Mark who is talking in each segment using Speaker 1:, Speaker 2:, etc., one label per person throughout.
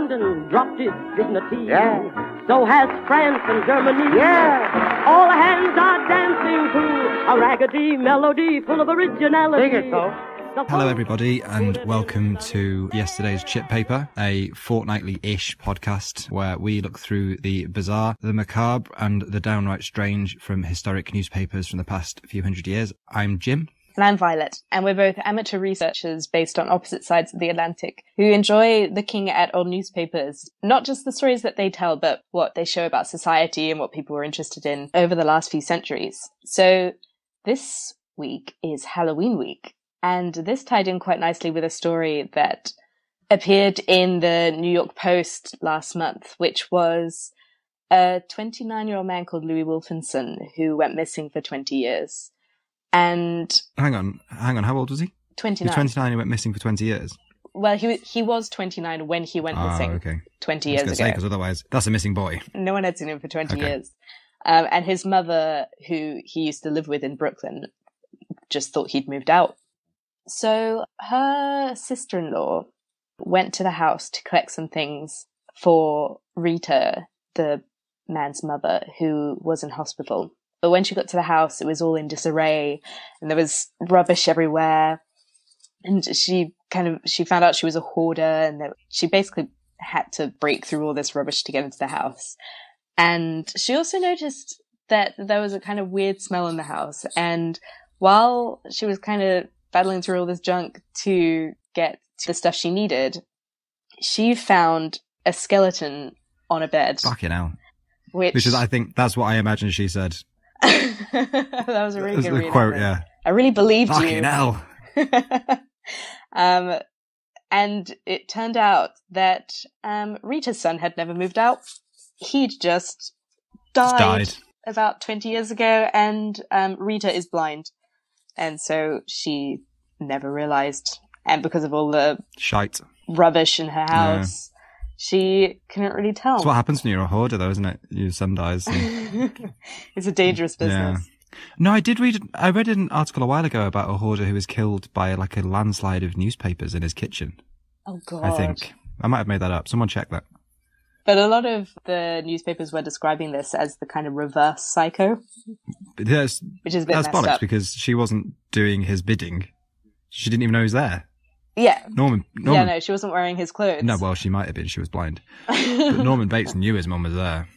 Speaker 1: London dropped its dignity. Yeah. So has France and Germany. Yeah. All hands are dancing to a raggedy melody full of originality. Sing it, so.
Speaker 2: Hello everybody and welcome to yesterday's Chip Paper, a fortnightly-ish podcast where we look through the bizarre, the macabre and the downright strange from historic newspapers from the past few hundred years. I'm Jim.
Speaker 3: And I'm Violet, and we're both amateur researchers based on opposite sides of the Atlantic who enjoy looking at old newspapers, not just the stories that they tell, but what they show about society and what people were interested in over the last few centuries. So this week is Halloween week. And this tied in quite nicely with a story that appeared in the New York Post last month, which was a 29-year-old man called Louis Wolfenson who went missing for 20 years. And
Speaker 2: Hang on. How old was he?
Speaker 3: 29.
Speaker 2: He was 29 and went missing for 20 years?
Speaker 3: Well, he was 29 when he went missing 20 years ago.
Speaker 2: Because otherwise, that's a missing boy.
Speaker 3: No one had seen him for 20 years. And his mother, who he used to live with in Brooklyn, just thought he'd moved out. So her sister-in-law went to the house to collect some things for Rita, the man's mother, who was in hospital. But when she got to the house, it was all in disarray and there was rubbish everywhere. And she found out she was a hoarder and that she basically had to break through all this rubbish to get into the house. And she also noticed that there was a kind of weird smell in the house. And while she was kind of battling through all this junk to get to the stuff she needed, she found a skeleton on a bed.
Speaker 2: Fucking hell.
Speaker 3: Which
Speaker 2: is, I think, that's what I imagine she said.
Speaker 3: That was a really good read.
Speaker 2: Quote, yeah.
Speaker 3: I really believed
Speaker 2: Fucking
Speaker 3: you.
Speaker 2: Hell.
Speaker 3: And it turned out that Rita's son had never moved out. He'd just died about 20 years ago, and Rita is blind. And so she never realized. And because of all the
Speaker 2: shite
Speaker 3: rubbish in her house, she couldn't really tell.
Speaker 2: That's what happens when you're a hoarder, though, isn't it? Your son dies. And...
Speaker 3: It's a dangerous business.
Speaker 2: Yeah. No, I read an article a while ago about a hoarder who was killed by like a landslide of newspapers in his kitchen.
Speaker 3: Oh, God.
Speaker 2: I think. I might have made that up. Someone check that.
Speaker 3: But a lot of the newspapers were describing this as the kind of reverse psycho. Which is a bit
Speaker 2: that's
Speaker 3: messed
Speaker 2: bollocks
Speaker 3: up.
Speaker 2: Because she wasn't doing his bidding. She didn't even know he was there.
Speaker 3: Yeah.
Speaker 2: Norman.
Speaker 3: Yeah, no, she wasn't wearing his clothes.
Speaker 2: No, well, she might have been. She was blind. But Norman Bates knew his mum was there.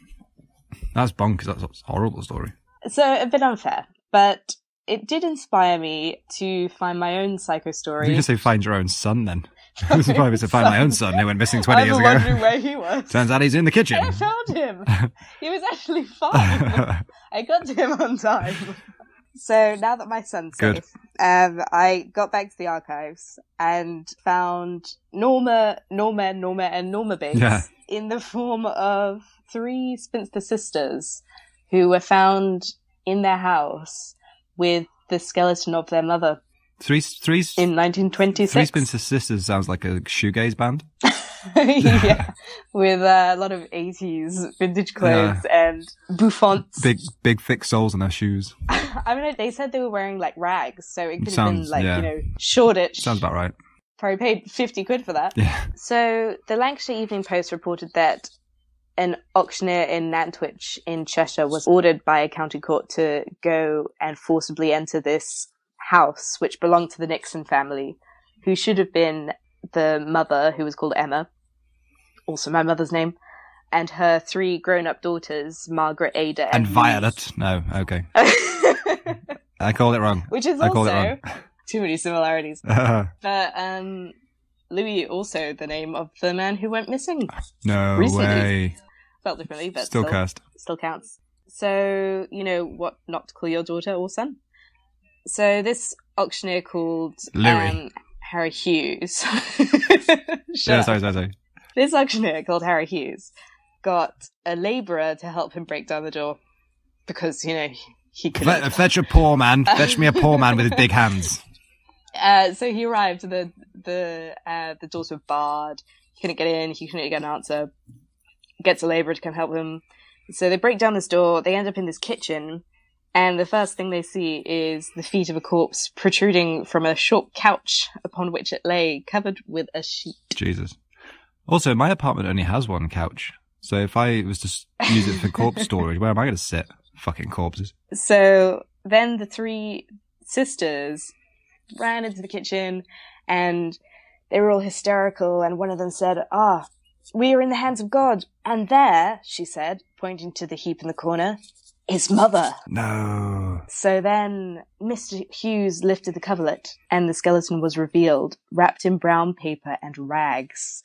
Speaker 2: That's bonkers. That's a horrible story.
Speaker 3: So, a bit unfair. But it did inspire me to find my own psycho story.
Speaker 2: You just say find your own son, then. I was surprised to find my own son who went missing 20 years ago.
Speaker 3: I was wondering where he was.
Speaker 2: Turns out he's in the kitchen.
Speaker 3: I found him. He was actually fine. I got to him on time. So now that my son's safe, I got back to the archives and found Norma, and Norma Bates in the form of 3 spinster sisters who were found in their house with the skeleton of their mother.
Speaker 2: Three
Speaker 3: in 1926.
Speaker 2: 3 Spinster Sisters sounds like a shoegaze band.
Speaker 3: Yeah, with a lot of 80s vintage clothes and bouffants.
Speaker 2: Big thick soles on their shoes.
Speaker 3: I mean, they said they were wearing like rags, so it could have been like, Shoreditch.
Speaker 2: Sounds about right.
Speaker 3: Probably paid 50 quid for that.
Speaker 2: Yeah.
Speaker 3: So the Lancashire Evening Post reported that an auctioneer in Nantwich in Cheshire was ordered by a county court to go and forcibly enter this house, which belonged to the Nixon family, who should have been the mother, who was called Emma, also my mother's name, and her 3 grown-up daughters, Margaret, Ada,
Speaker 2: and Violet. No, okay. I called it wrong.
Speaker 3: Which is also too many similarities. But Louis also the name of the man who went missing.
Speaker 2: No
Speaker 3: recently.
Speaker 2: Way.
Speaker 3: Spelled differently, but
Speaker 2: still cursed.
Speaker 3: Still counts. So, you know what not to call your daughter or son. So this auctioneer called
Speaker 2: Louis.
Speaker 3: Harry Hughes.
Speaker 2: Yeah, sorry.
Speaker 3: This auctioneer called Harry Hughes got a labourer to help him break down the door because, he couldn't.
Speaker 2: Fetch a poor man. Fetch me a poor man with his big hands.
Speaker 3: So he arrived. The doors were barred. He couldn't get in. He couldn't get an answer. Gets a labourer to come help him. So they break down this door. They end up in this kitchen. And the first thing they see is the feet of a corpse protruding from a short couch upon which it lay, covered with a sheet.
Speaker 2: Jesus. Also, my apartment only has one couch. So if I was to use it for corpse storage, where am I going to sit? Fucking corpses.
Speaker 3: So then the three sisters ran into the kitchen and they were all hysterical, and one of them said, we are in the hands of God. And there, she said, pointing to the heap in the corner, is Mother.
Speaker 2: No.
Speaker 3: So then Mr. Hughes lifted the coverlet and the skeleton was revealed, wrapped in brown paper and rags.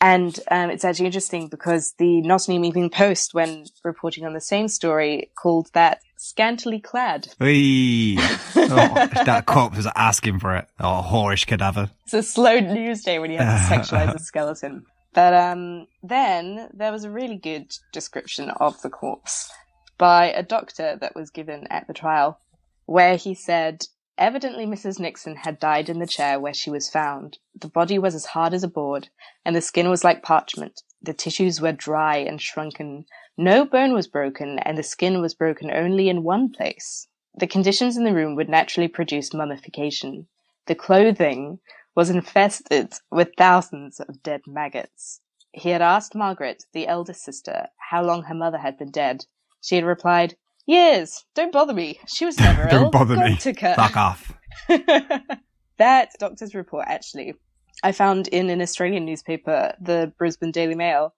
Speaker 3: And it's actually interesting because the Nottingham Evening Post, when reporting on the same story, called that scantily clad.
Speaker 2: Whee! That corpse was asking for it. Oh, whorish cadaver.
Speaker 3: It's a slow news day when you have to sexualize a skeleton. But then there was a really good description of the corpse by a doctor that was given at the trial, where he said, evidently Mrs. Nixon had died in the chair where she was found. The body was as hard as a board, and the skin was like parchment. The tissues were dry and shrunken. No bone was broken, and the skin was broken only in one place. The conditions in the room would naturally produce mummification. The clothing was infested with thousands of dead maggots. He had asked Margaret, the eldest sister, how long her mother had been dead. She had replied, years. Don't bother me. She was never ill.
Speaker 2: Don't bother me.
Speaker 3: Took her.
Speaker 2: Fuck off.
Speaker 3: That doctor's report, actually, I found in an Australian newspaper, the Brisbane Daily Mail.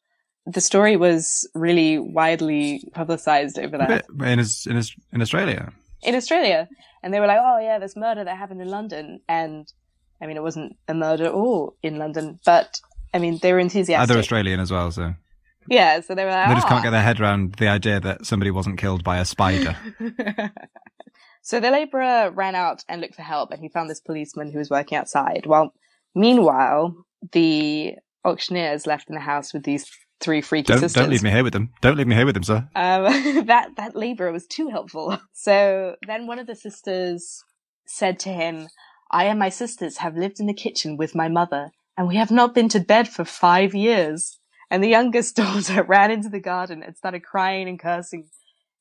Speaker 3: The story was really widely publicised over that.
Speaker 2: In Australia?
Speaker 3: In Australia. And they were like, oh yeah, this murder that happened in London. And, I mean, it wasn't a murder at all in London, but, I mean, they were enthusiastic.
Speaker 2: They're Australian as well, so...
Speaker 3: Yeah, so they were like,
Speaker 2: they just can't get their head around the idea that somebody wasn't killed by a spider.
Speaker 3: So the labourer ran out and looked for help, and he found this policeman who was working outside. Well, meanwhile, the auctioneers left in the house with these three freaky sisters.
Speaker 2: Don't leave me here with them. Don't leave me here with them, sir.
Speaker 3: That labourer was too helpful. So then one of the sisters said to him, I and my sisters have lived in the kitchen with my mother, and we have not been to bed for 5 years. And the youngest daughter ran into the garden and started crying and cursing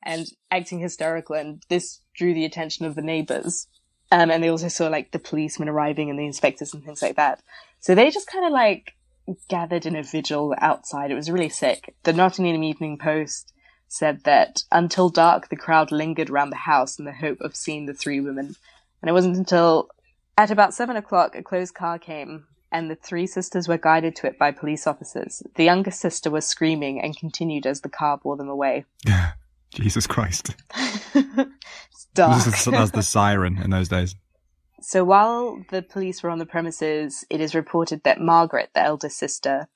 Speaker 3: and acting hysterical. And this drew the attention of the neighbours. And they also saw like the policemen arriving and the inspectors and things like that. So they just kind of like gathered in a vigil outside. It was really sick. The Nottingham Evening Post said that until dark, the crowd lingered around the house in the hope of seeing the three women. And it wasn't until at about 7 o'clock, a closed car came, and the three sisters were guided to it by police officers. The youngest sister was screaming and continued as the car bore them away.
Speaker 2: Jesus Christ.
Speaker 3: It's dark.
Speaker 2: That's the siren in those days.
Speaker 3: So while the police were on the premises, it is reported that Margaret, the eldest sister,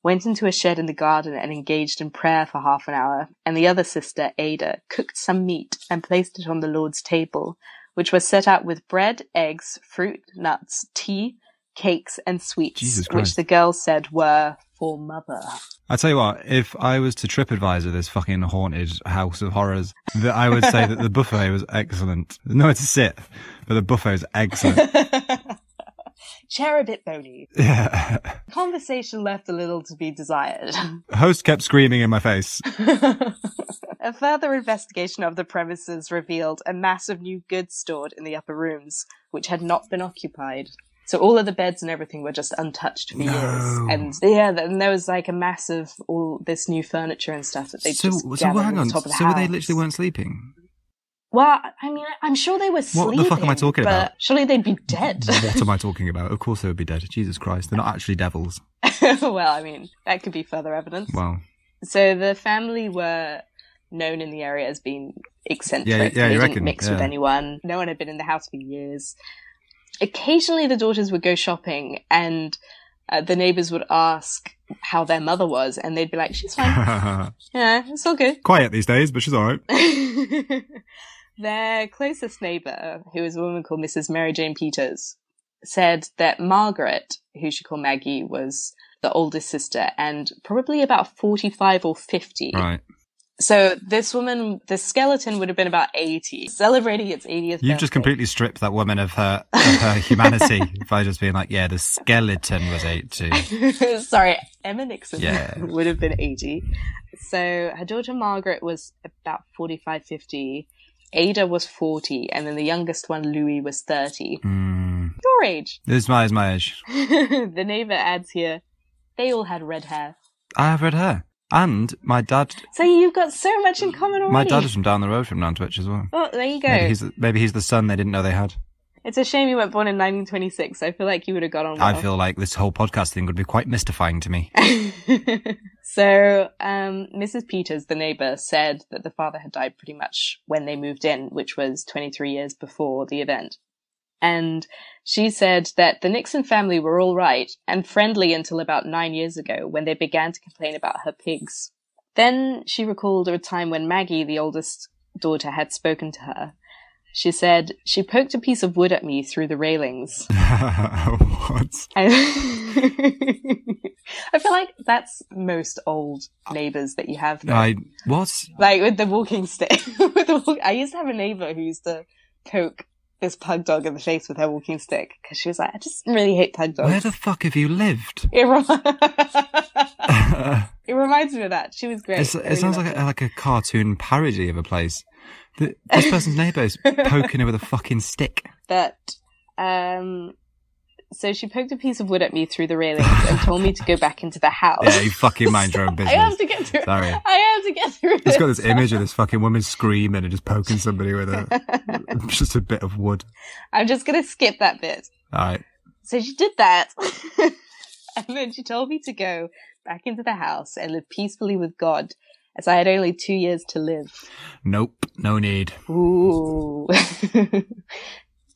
Speaker 3: went into a shed in the garden and engaged in prayer for half an hour, and the other sister, Ada, cooked some meat and placed it on the Lord's table, which was set out with bread, eggs, fruit, nuts, tea, cakes and sweets, which the girls said were for Mother.
Speaker 2: I tell you what, if I was to TripAdvisor this fucking haunted house of horrors, that I would say that the buffet was excellent. There's nowhere to sit, but the buffet was excellent.
Speaker 3: Chair a bit bony.
Speaker 2: Yeah.
Speaker 3: Conversation left a little to be desired.
Speaker 2: Host kept screaming in my face.
Speaker 3: A further investigation of the premises revealed a mass of new goods stored in the upper rooms, which had not been occupied. So all of the beds and everything were just untouched for years. And yeah, and there was like a mass of all this new furniture and stuff that they just gathered on top of the house.
Speaker 2: So they literally weren't sleeping?
Speaker 3: Well, I mean, I'm sure they were sleeping.
Speaker 2: What the fuck am I talking about?
Speaker 3: Surely they'd be dead.
Speaker 2: What am I talking about? Of course they would be dead. Jesus Christ. They're not actually devils.
Speaker 3: Well, I mean, that could be further evidence.
Speaker 2: Wow.
Speaker 3: So the family were known in the area as being eccentric.
Speaker 2: Yeah,
Speaker 3: they
Speaker 2: you
Speaker 3: didn't
Speaker 2: reckon?
Speaker 3: mix with anyone. No one had been in the house for years. Occasionally the daughters would go shopping and the neighbours would ask how their mother was, and they'd be like, she's fine. Yeah, it's all good.
Speaker 2: Quiet these days, but she's all right.
Speaker 3: Their closest neighbour, who was a woman called Mrs. Mary Jane Peters, said that Margaret, who she called Maggie, was the oldest sister and probably about 45 or 50.
Speaker 2: Right.
Speaker 3: So this woman, the skeleton would have been about 80, celebrating its 80th birthday.
Speaker 2: You've just completely stripped that woman of her humanity by just being like, yeah, the skeleton was 80.
Speaker 3: Sorry, Emma Nixon would have been 80. So her daughter Margaret was about 45, 50. Ada was 40, and then the youngest one, Louis, was 30. Your age.
Speaker 2: This is my age.
Speaker 3: The neighbour adds here, They all had red hair.
Speaker 2: I have red hair. And my dad...
Speaker 3: So you've got so much in common already.
Speaker 2: My dad is from down the road from Nantwich as well.
Speaker 3: Oh, there you go.
Speaker 2: Maybe he's the son they didn't know they had.
Speaker 3: It's a shame you weren't born in 1926. I feel like you would have got on well.
Speaker 2: I feel like this whole podcast thing would be quite mystifying to me.
Speaker 3: So, Mrs. Peters, the neighbour, said that the father had died pretty much when they moved in, which was 23 years before the event. And she said that the Nixon family were all right and friendly until about 9 years ago when they began to complain about her pigs. Then she recalled a time when Maggie, the oldest daughter, had spoken to her. She said, she poked a piece of wood at me through the railings.
Speaker 2: What?
Speaker 3: I feel like that's most old neighbours that you have, though.
Speaker 2: What?
Speaker 3: Like, with the walking stick. I used to have a neighbour who used to poke this pug dog in the face with her walking stick, because she was like, I just really hate pug dogs.
Speaker 2: Where the fuck have you lived?
Speaker 3: It reminds me of that. She was great.
Speaker 2: It sounds like a cartoon parody of a place. This person's neighbour is poking her with a fucking stick.
Speaker 3: So she poked a piece of wood at me through the railings and told me to go back into the house.
Speaker 2: Yeah, you fucking mind your own business.
Speaker 3: I have to get through.
Speaker 2: Sorry.
Speaker 3: I have to get through.
Speaker 2: It's got this image of this fucking woman screaming and just poking somebody with just a bit of wood.
Speaker 3: I'm just going to skip that bit.
Speaker 2: All right.
Speaker 3: So she did that. And then she told me to go back into the house and live peacefully with God, as I had only 2 years to live.
Speaker 2: Nope, no need.
Speaker 3: Ooh.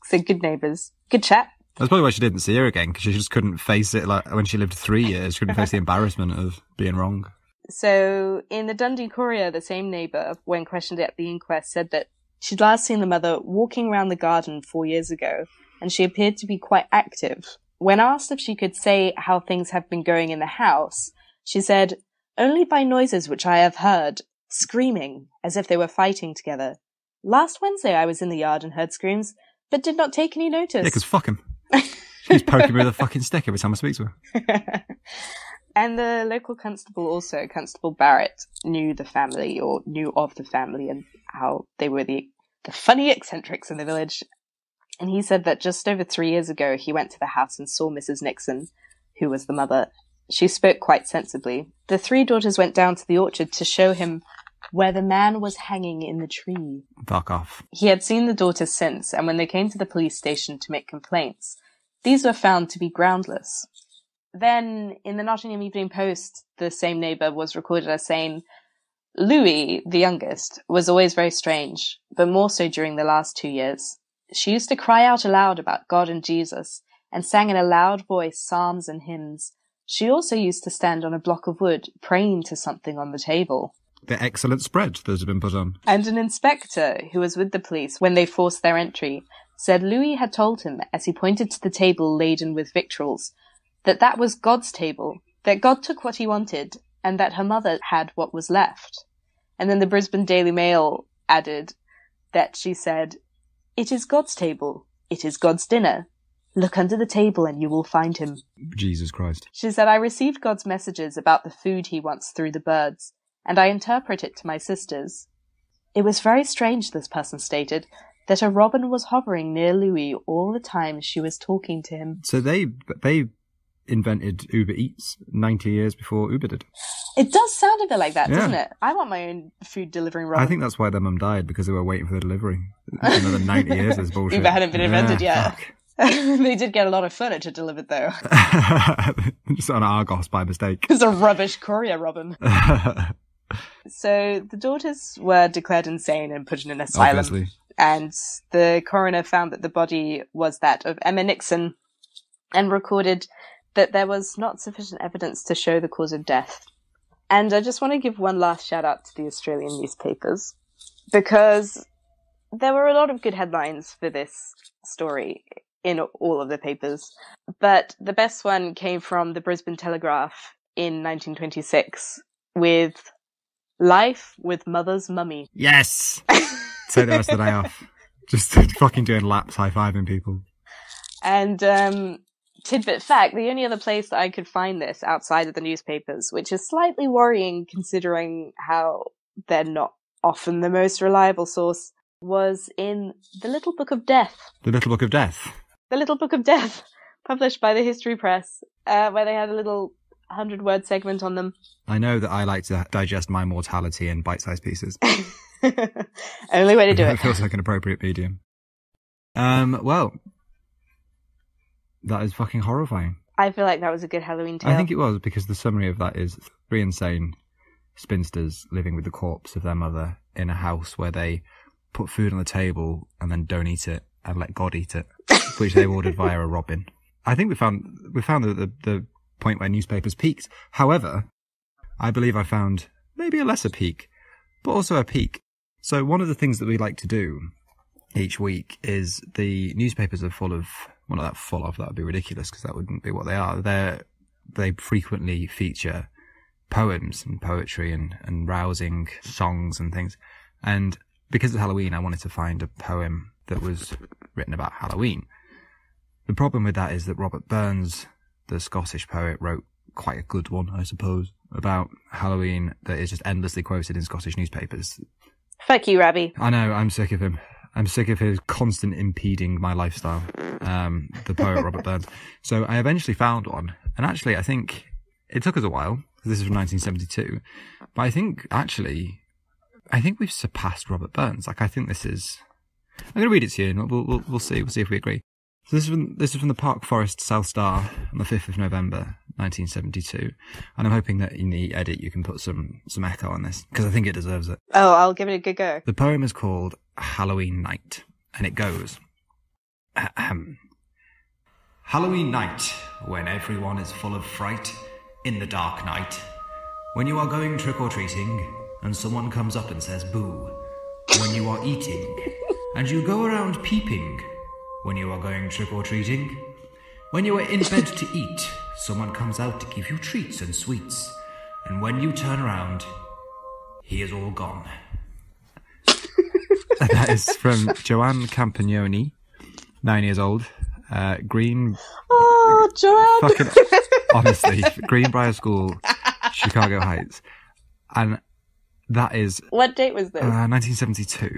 Speaker 3: So good neighbours. Good chat.
Speaker 2: That's probably why she didn't see her again, because she just couldn't face it. Like when she lived 3 years, she couldn't face the embarrassment of being wrong.
Speaker 3: So in the Dundee Courier, the same neighbour, when questioned at the inquest, said that she'd last seen the mother walking around the garden 4 years ago, and she appeared to be quite active. When asked if she could say how things have been going in the house, she said, only by noises which I have heard, screaming, as if they were fighting together. Last Wednesday I was in the yard and heard screams, but did not take any notice.
Speaker 2: Yeah, because fuck him. She's poking me with a fucking stick every time I speak to her.
Speaker 3: And the local constable also, Constable Barrett, knew the family, or knew of the family, and how they were the funny eccentrics in the village. And he said that just over 3 years ago, he went to the house and saw Mrs. Nixon, who was the mother. She spoke quite sensibly. The three daughters went down to the orchard to show him where the man was hanging in the tree.
Speaker 2: Fuck off.
Speaker 3: He had seen the daughters since, and when they came to the police station to make complaints, these were found to be groundless. Then, in the Nottingham Evening Post, the same neighbour was recorded as saying, Louis, the youngest, was always very strange, but more so during the last 2 years. She used to cry out aloud about God and Jesus, and sang in a loud voice psalms and hymns. She also used to stand on a block of wood, praying to something on the table.
Speaker 2: The excellent spread those have been put on.
Speaker 3: And an inspector, who was with the police when they forced their entry, said Louis had told him, as he pointed to the table laden with victuals, that that was God's table, that God took what he wanted, and that her mother had what was left. And then the Brisbane Daily Mail added that she said, It is God's table. It is God's dinner. Look under the table and you will find him.
Speaker 2: Jesus Christ.
Speaker 3: She said, I received God's messages about the food he wants through the birds, and I interpret it to my sisters. It was very strange, this person stated, that a robin was hovering near Louis all the time she was talking to him.
Speaker 2: So they invented Uber Eats 90 years before Uber did.
Speaker 3: It does sound a bit like that, doesn't it? I want my own food delivering robot.
Speaker 2: I think that's why their mum died, because they were waiting for the delivery. Another 90 years of this bullshit.
Speaker 3: Uber hadn't been invented yet.
Speaker 2: Fuck.
Speaker 3: They did get a lot of furniture delivered, though.
Speaker 2: Just on Argos by mistake.
Speaker 3: It's a rubbish courier, Robin. So the daughters were declared insane and put in an asylum.
Speaker 2: Obviously.
Speaker 3: And the coroner found that the body was that of Emma Nixon and recorded that there was not sufficient evidence to show the cause of death. And I just want to give one last shout out to the Australian newspapers, because there were a lot of good headlines for this story in all of the papers. But the best one came from the Brisbane Telegraph in 1926 with Life with Mother's Mummy.
Speaker 2: Yes! Take the rest of the day off. Just fucking doing laps, high-fiving people.
Speaker 3: And tidbit fact, the only other place that I could find this outside of the newspapers, which is slightly worrying considering how they're not often the most reliable source, was in The Little Book of Death.
Speaker 2: The Little Book of Death?
Speaker 3: The Little Book of Death, published by the History Press, where they had a little 100-word segment on them.
Speaker 2: I know that I like to digest my mortality in bite-sized pieces.
Speaker 3: Only way to do it.
Speaker 2: It feels like an appropriate medium. Well, that is fucking horrifying.
Speaker 3: I feel like that was a good Halloween tale.
Speaker 2: I think it was, because the summary of that is 3 insane spinsters living with the corpse of their mother in a house where they put food on the table and then don't eat it and let God eat it, which they ordered via a robin. I think we found the point where newspapers peaked. However, I believe I found maybe a lesser peak, but also a peak. So one of the things that we like to do each week is the newspapers are full of, well, not that full of, that would be ridiculous because that wouldn't be what they are. They frequently feature poems and poetry and rousing songs and things. And because it's Halloween, I wanted to find a poem that was written about Halloween. The problem with that is that Robert Burns, the Scottish poet, wrote quite a good one, I suppose, about Halloween that is just endlessly quoted in Scottish newspapers.
Speaker 3: Fuck you, Robbie.
Speaker 2: I know, I'm sick of him. I'm sick of his constant impeding my lifestyle, the poet Robert Burns. So I eventually found one, and actually I think it took us a while, because this is from 1972, but I think we've surpassed Robert Burns. Like, I think this is... I'm going to read it to you, and we'll see. We'll see if we agree. So this is from the Park Forest South Star on the 5th of November, 1972. And I'm hoping that in the edit you can put some echo on this, because I think it deserves it.
Speaker 3: Oh, I'll give it a good go.
Speaker 2: The poem is called Halloween Night, and it goes... Halloween night, when everyone is full of fright, in the dark night, when you are going trick-or-treating, and someone comes up and says boo, when you are eating, and you go around peeping, when you are going trick-or-treating, when you are in bed to eat, someone comes out to give you treats and sweets, and when you turn around, he is all gone. That is from Joanne Campagnoni, 9 years old, Green...
Speaker 3: Oh, Joanne!
Speaker 2: Fucking, honestly, Greenbrier School, Chicago Heights. And that is...
Speaker 3: What date was this?
Speaker 2: 1972.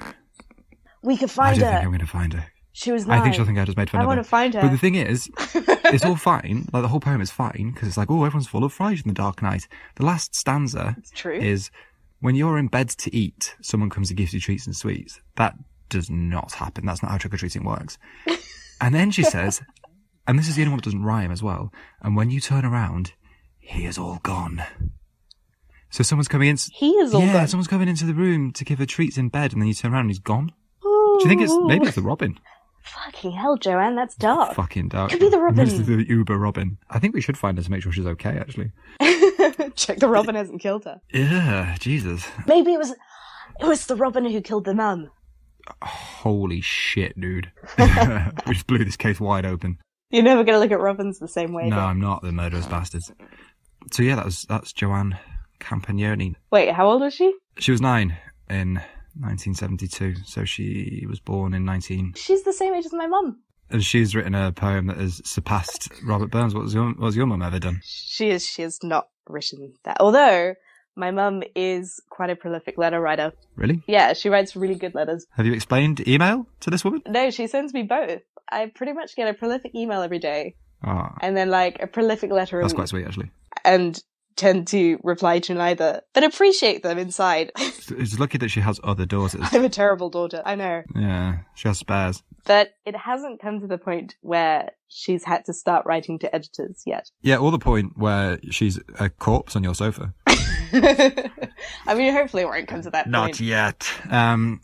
Speaker 3: We could find her.
Speaker 2: I don't think I'm going to find her.
Speaker 3: She was 9.
Speaker 2: I think she'll think I just made fun of her.
Speaker 3: I want to find her.
Speaker 2: But the thing is, it's all fine. Like, the whole poem is fine, because it's like, oh, everyone's full of fright in the dark night. The last stanza is, when you're in bed to eat, someone comes and gives you treats and sweets. That does not happen. That's not how trick-or-treating works. And then she says, and this is the only one that doesn't rhyme as well, and when you turn around, he is all gone. So someone's coming in...
Speaker 3: He is all gone?
Speaker 2: Yeah, someone's coming into the room to give her treats in bed, and then you turn around and he's gone. Ooh. Do you think maybe it's the Robin?
Speaker 3: Fucking hell, Joanne, that's dark.
Speaker 2: Fucking dark.
Speaker 3: Could be the Robin.
Speaker 2: This is the Uber Robin. I think we should find her to make sure she's okay, actually.
Speaker 3: Check the Robin hasn't killed her.
Speaker 2: Yeah, Jesus.
Speaker 3: Maybe it was the Robin who killed the mum.
Speaker 2: Holy shit, dude. We just blew this case wide open.
Speaker 3: You're never going to look at Robins the same way.
Speaker 2: No,
Speaker 3: though.
Speaker 2: I'm not, the murderous bastards. So yeah, that's Joanne Campagnoni.
Speaker 3: Wait, how old was she?
Speaker 2: She was 9 in 1972, so she was born in 19...
Speaker 3: She's the same age as my mum.
Speaker 2: And she's written a poem that has surpassed Robert Burns. What has your mum ever done? She
Speaker 3: has not written that. Although... my mum is quite a prolific letter writer.
Speaker 2: Really?
Speaker 3: Yeah, she writes really good letters.
Speaker 2: Have you explained email to this woman?
Speaker 3: No, she sends me both. I pretty much get a prolific email every day.
Speaker 2: Oh.
Speaker 3: And then, like, a prolific letter.
Speaker 2: That's quite sweet, actually.
Speaker 3: And tend to reply to neither, but appreciate them inside.
Speaker 2: It's lucky that she has other daughters.
Speaker 3: I'm a terrible daughter, I know.
Speaker 2: Yeah, she has spares.
Speaker 3: But it hasn't come to the point where she's had to start writing to editors yet.
Speaker 2: Yeah, or the point where she's a corpse on your sofa.
Speaker 3: I mean, hopefully it won't come to that point.
Speaker 2: Not yet.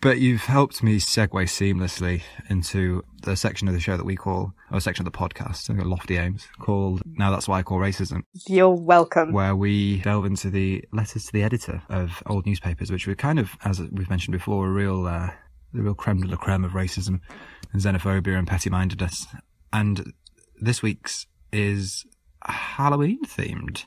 Speaker 2: But you've helped me segue seamlessly into the section of the show that we call, or a section of the podcast, I've got lofty aims, called Now That's What I Call Racism.
Speaker 3: You're welcome.
Speaker 2: Where we delve into the letters to the editor of old newspapers, which were kind of, as we've mentioned before, the real creme de la creme of racism and xenophobia and petty-mindedness. And this week's is Halloween themed.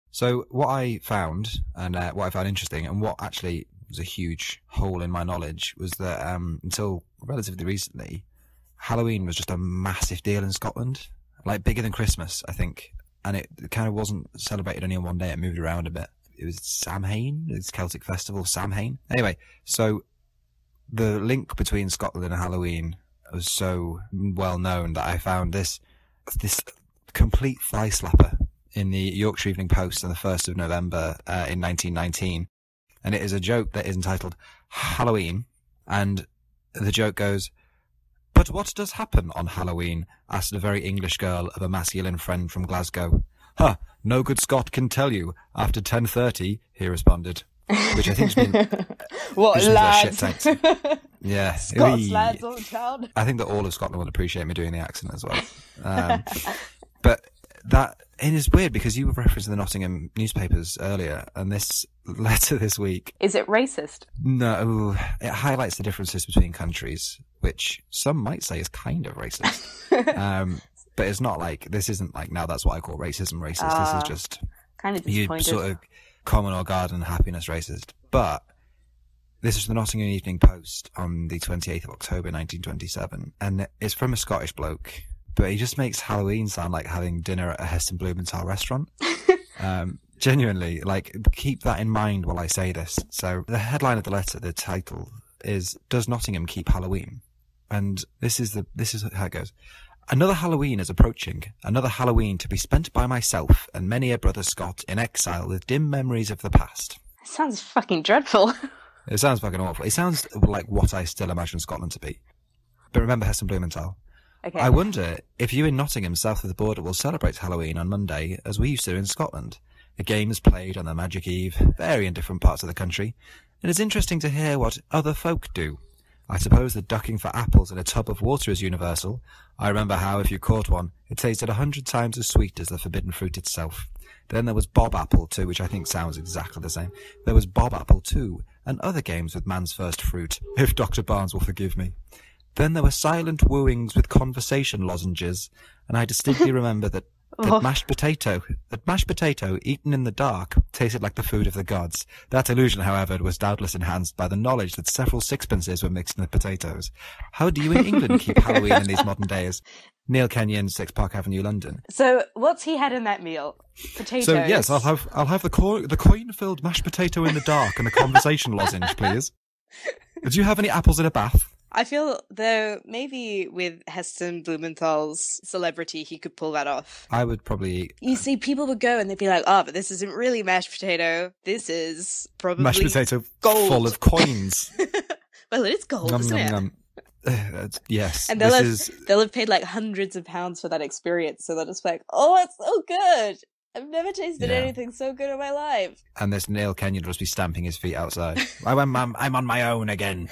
Speaker 2: So what I found, and what I found interesting, and what actually was a huge hole in my knowledge, was that until relatively recently, Halloween was just a massive deal in Scotland. Like, bigger than Christmas, I think. And it kind of wasn't celebrated only on one day, it moved around a bit. It was Samhain, it's Celtic festival, Samhain. Anyway, so the link between Scotland and Halloween was so well known that I found this complete thigh slapper in the Yorkshire Evening Post on the 1st of November in 1919. And it is a joke that is entitled Halloween. And the joke goes, "But what does happen on Halloween?" asked a very English girl of a masculine friend from Glasgow. "Huh, no good Scot can tell you. After 10:30, he responded. Which I think's been...
Speaker 3: What, lads?
Speaker 2: Yeah.
Speaker 3: Scots lads all town.
Speaker 2: I think that all of Scotland will appreciate me doing the accent as well. But that... It is weird because you were referencing the Nottingham newspapers earlier, and this letter this week...
Speaker 3: Is it racist?
Speaker 2: No, it highlights the differences between countries, which some might say is kind of racist. But it's not like... This isn't like, now that's what I call racism racist. This is just...
Speaker 3: Kind of disappointed.
Speaker 2: You sort of common or garden happiness racist. But this is the Nottingham Evening Post on the 28th of October 1927, and it's from a Scottish bloke, but he just makes Halloween sound like having dinner at a Heston Blumenthal restaurant. Genuinely, like, keep that in mind while I say this. So the headline of the letter, the title is, "Does Nottingham keep Halloween?" And this is how it goes. "Another Halloween is approaching, another Halloween to be spent by myself and many a brother Scot in exile with dim memories of the past."
Speaker 3: It sounds fucking dreadful.
Speaker 2: It sounds fucking awful. It sounds like what I still imagine Scotland to be. But remember Heston Blumenthal.
Speaker 3: Okay.
Speaker 2: I wonder if you in Nottingham, south of the border, will celebrate Halloween on Monday as we used to in Scotland. A game is played on the magic eve, vary in different parts of the country. It is interesting to hear what other folk do. I suppose the ducking for apples in a tub of water is universal. I remember how, if you caught one, it tasted 100 times as sweet as the forbidden fruit itself. Then there was Bob Apple too, which I think sounds exactly the same. There was Bob Apple too, and other games with man's first fruit, if Dr. Barnes will forgive me. Then there were silent wooings with conversation lozenges, and I distinctly remember that mashed potato eaten in the dark tasted like the food of the gods. That illusion, however, was doubtless enhanced by the knowledge that several sixpences were mixed in the potatoes. How do you in England keep Halloween in these modern days? Neil Kenyon, 6 Park Avenue, London.
Speaker 3: So, what's he had in that meal? Potatoes. So
Speaker 2: yes, I'll have the coin-filled mashed potato in the dark and the conversation lozenge, please. Do you have any apples in a bath?
Speaker 3: I feel, though, maybe with Heston Blumenthal's celebrity, he could pull that off.
Speaker 2: I would probably...
Speaker 3: You see, people would go and they'd be like, but this isn't really mashed potato. This is probably
Speaker 2: mashed potato
Speaker 3: gold.
Speaker 2: Full of coins.
Speaker 3: Well, it is gold, isn't it?
Speaker 2: Yes.
Speaker 3: And they'll have paid like hundreds of pounds for that experience, so they'll just be like, oh, it's so good. I've never tasted anything so good in my life. And
Speaker 2: this Neil Kenyon will just be stamping his feet outside. I'm on my own again.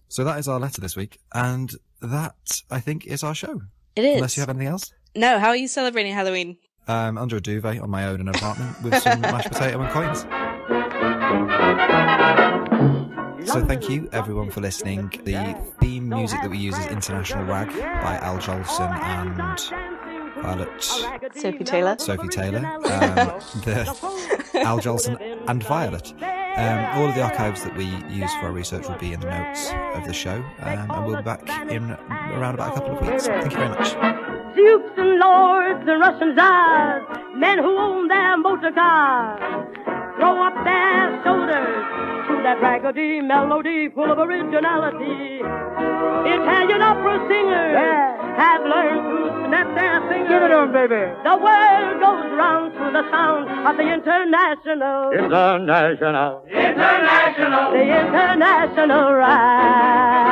Speaker 2: So that is our letter this week, and that, I think, is our show.
Speaker 3: It is.
Speaker 2: Unless you have anything else?
Speaker 3: No, how are you celebrating Halloween?
Speaker 2: Under a duvet on my own in an apartment with some mashed potato and coins. So thank you, everyone, for listening. The theme music that we use is International Rag by Al Jolson and...
Speaker 3: Sophie Taylor.
Speaker 2: Al Jolson and Violet. All of the archives that we use for our research will be in the notes of the show, and we'll be back in around about a couple of weeks. Thank you very much.
Speaker 1: Dukes and lords and Russian czars, men who own their motor cars, throw up their shoulders to that raggedy melody full of originality. Italian opera singers have learned to snap their fingers.
Speaker 4: Give it on, baby.
Speaker 1: The world goes round to the sound of the international. The international ride.